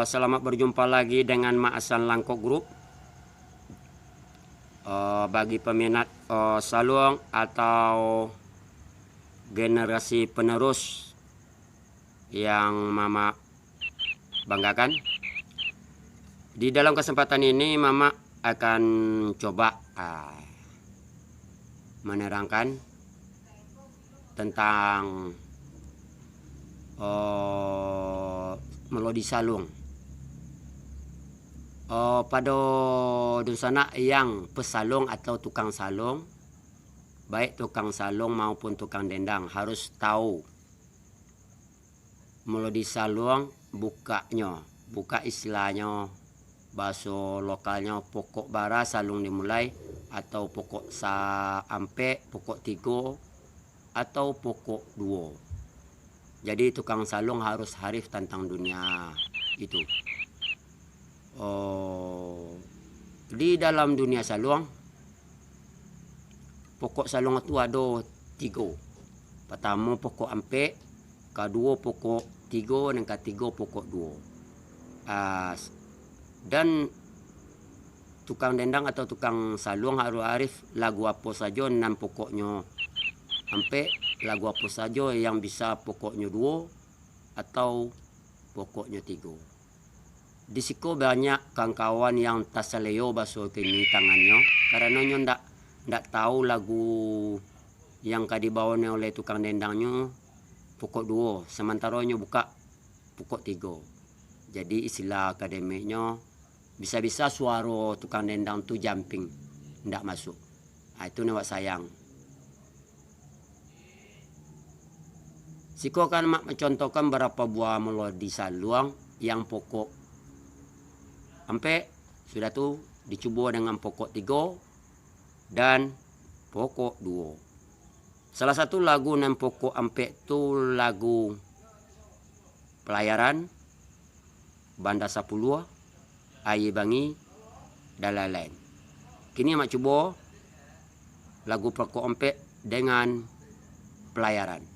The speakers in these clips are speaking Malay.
Selamat berjumpa lagi dengan Mak Hasan Langkok Group. Bagi peminat saluang atau generasi penerus yang Mama banggakan, di dalam kesempatan ini Mama akan coba menerangkan tentang melodi salung. Pada dusana yang pesalung atau tukang salung, baik tukang salung maupun tukang dendang, harus tahu melodi salung buka istilahnya, bahasa lokalnya pokok bara salung dimulai, atau pokok ampe, pokok tigo, atau pokok duo. Jadi tukang salung harus harif tentang dunia itu. Di dalam dunia salung, pokok salung itu ada 3. Pertama pokok ampe, kedua pokok tigo, dan ketiga pokok duo. Dan tukang dendang atau tukang salung harus arif lagu apa saja nan pokoknya ampe, lagu apa saja yang bisa pokoknya duo atau pokoknya tigo. Di siko banyak kawan-kawan yang tasaleo bahasa kini tangannya, karena nyo ndak tahu lagu yang kadibawane oleh tukang dendangnya pokok duo, sementara nyo buka pokok tigo. Jadi istilah akademiknya, bisa-bisa suara tukang dendang tu jumping, ndak masuk. Itu nawak sayang. Siko akan mencontohkan beberapa buah melodi saluang yang pokok ampe sudah tuh dicoba dengan pokok tigo dan pokok duo. Salah satu lagu yang pokok ampe itu lagu Pelayaran, Banda Sapulua, Aye Bangi, dan lain-lain. Kini mak coba lagu pokok ampe dengan Pelayaran.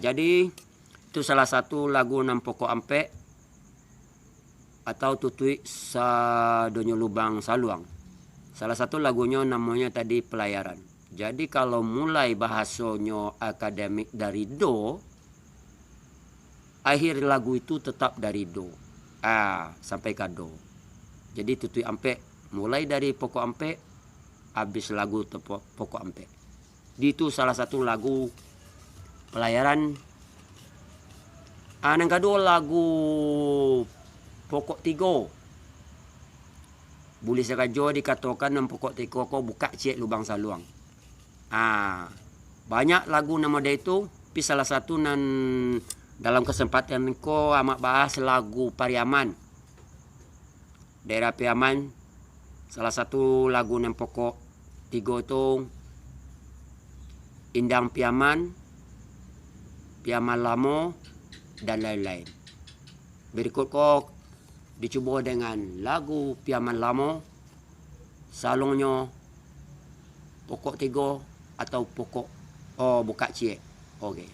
Jadi itu salah satu lagu enam pokok ampe atau tutui sadonyo lubang saluang. Salah satu lagunya namanya tadi Pelayaran. Jadi kalau mulai bahasanya akademik dari do, akhir lagu itu tetap dari do. Sampai ke do. Jadi tutui ampe, mulai dari pokok ampe, habis lagu pokok ampe. Itu salah satu lagu pelayaran. Yang kedua lagu pokok tiga. Boleh saja dikatakan yang pokok tiga ko buka cek lubang saluang. Banyak lagu nama dia itu, tapi salah satu nan dalam kesempatan ko amat bahas lagu Pariaman. Daerah Pariaman, salah satu lagu yang pokok tiga itu Indang Piaman, Piaman Lamo, dan lain-lain. Berikut ko dicoba dengan lagu Piaman Lamo, salungnya pokok tiga atau pokok buka cie. Okey.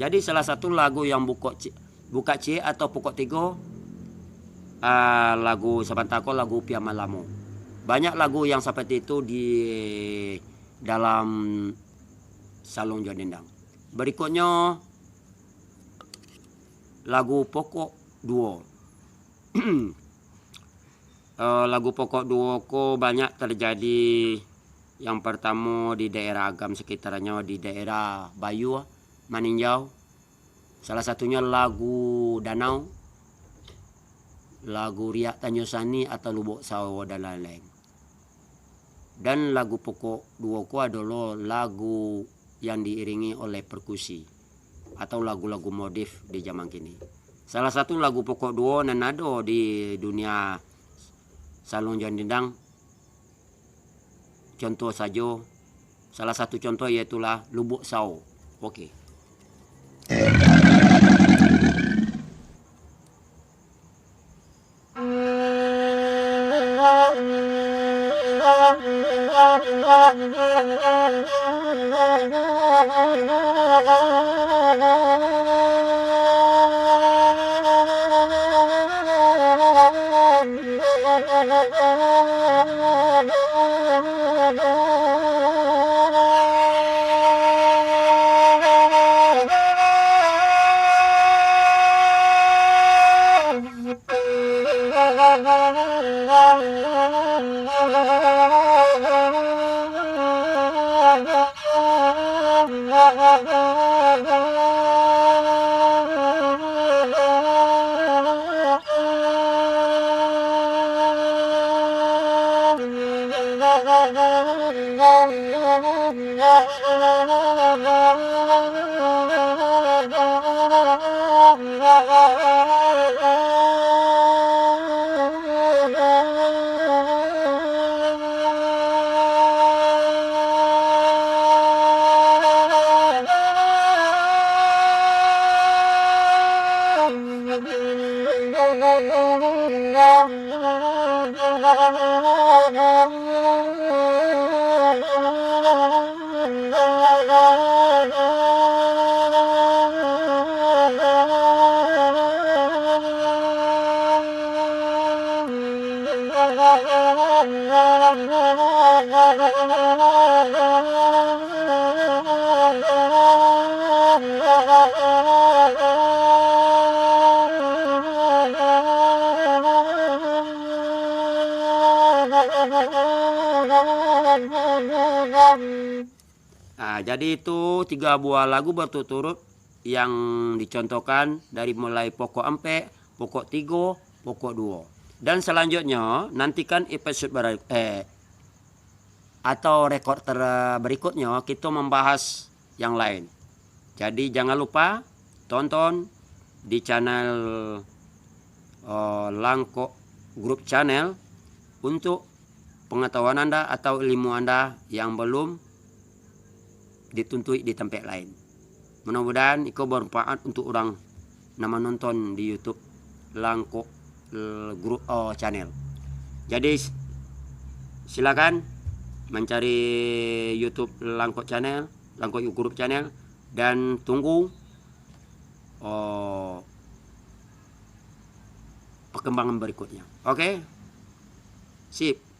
Jadi salah satu lagu yang buka C atau pokok tiga, lagu Sabantako, lagu Piaman Lamo. Banyak lagu yang seperti itu di dalam Salung Jodendang. Berikutnya lagu pokok duo. Lagu pokok duo ko banyak terjadi. Yang pertama di daerah Agam sekitarnya, di daerah Bayu, Maninjau. Salah satunya lagu Danau, lagu Riak Tanyosani atau Lubuk Sawo dan lain-lain. Dan lagu pokok duo ko adalah lagu yang diiringi oleh perkusi atau lagu-lagu modif di zaman kini. Salah satu lagu pokok duo yang ada di dunia Salung Jodendang, contoh saja, salah satu contoh iaitulah Lubuk Sawo. Okey. Nah, jadi itu 3 buah lagu berturut-turut yang dicontohkan dari mulai pokok ampe, pokok 3, pokok 2. Dan selanjutnya nantikan episode atau rekor berikutnya kita membahas yang lain. Jadi jangan lupa tonton di channel Langko Group Channel untuk pengetahuan Anda atau ilmu Anda yang belum dituntui di tempat lain. Mudah-mudahan itu bermanfaat untuk orang nama nonton di YouTube Langko Group Channel. Jadi silakan mencari YouTube Langko Channel, Langko Group Channel, dan tunggu perkembangan berikutnya. Oke? Sip.